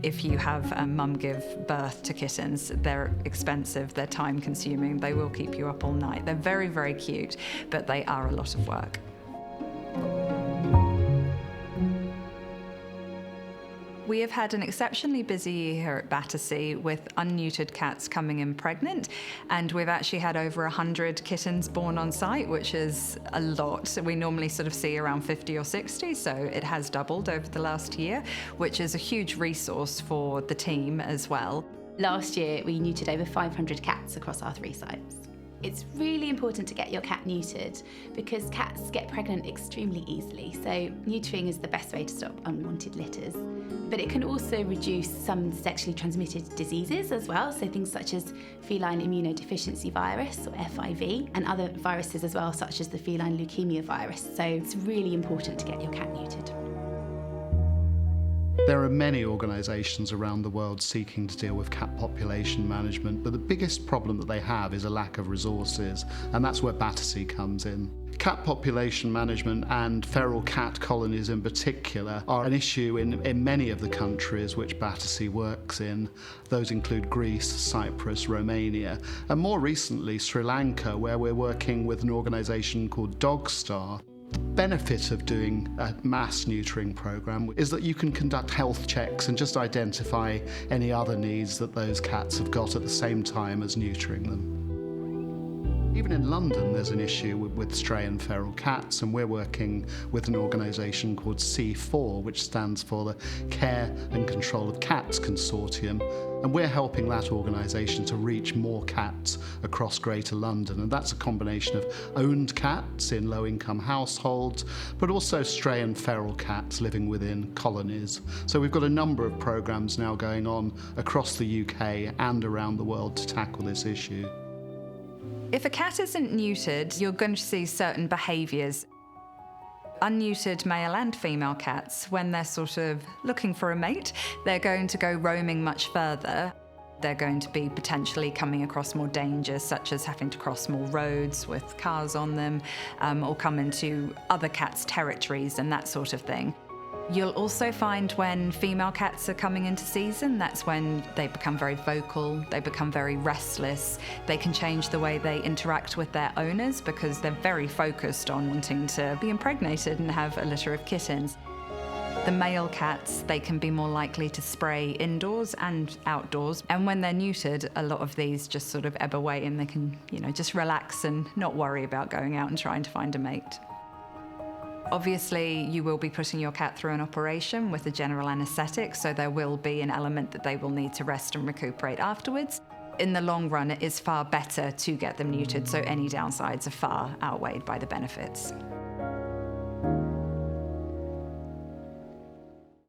If you have a mum give birth to kittens, they're expensive, they're time consuming, they will keep you up all night. They're very, very cute, but they are a lot of work. We have had an exceptionally busy year here at Battersea with unneutered cats coming in pregnant, and we've actually had over 100 kittens born on site, which is a lot. We normally sort of see around 50 or 60, so it has doubled over the last year, which is a huge resource for the team as well. Last year, we neutered over 500 cats across our 3 sites. It's really important to get your cat neutered because cats get pregnant extremely easily, so neutering is the best way to stop unwanted litters. But it can also reduce some sexually transmitted diseases as well, so things such as feline immunodeficiency virus, or FIV, and other viruses as well, such as the feline leukemia virus. So it's really important to get your cat neutered. There are many organisations around the world seeking to deal with cat population management, but the biggest problem that they have is a lack of resources, and that's where Battersea comes in. Cat population management and feral cat colonies in particular are an issue in many of the countries which Battersea works in. Those include Greece, Cyprus, Romania, and more recently Sri Lanka, where we're working with an organisation called Dogstar. The benefit of doing a mass neutering program is that you can conduct health checks and just identify any other needs that those cats have got at the same time as neutering them. Even in London, there's an issue with stray and feral cats, and we're working with an organisation called C4, which stands for the Care and Control of Cats Consortium, and we're helping that organisation to reach more cats across Greater London, and that's a combination of owned cats in low-income households, but also stray and feral cats living within colonies. So we've got a number of programmes now going on across the UK and around the world to tackle this issue. If a cat isn't neutered, you're going to see certain behaviours. Unneutered male and female cats, when they're sort of looking for a mate, they're going to go roaming much further. They're going to be potentially coming across more dangers, such as having to cross more roads with cars on them, or come into other cats' territories and that sort of thing. You'll also find when female cats are coming into season, that's when they become very vocal, they become very restless, they can change the way they interact with their owners because they're very focused on wanting to be impregnated and have a litter of kittens. The male cats, they can be more likely to spray indoors and outdoors, and when they're neutered, a lot of these just sort of ebb away and they can, just relax and not worry about going out and trying to find a mate. Obviously, you will be putting your cat through an operation with a general anaesthetic, so there will be an element that they will need to rest and recuperate afterwards. In the long run, it is far better to get them neutered, so any downsides are far outweighed by the benefits.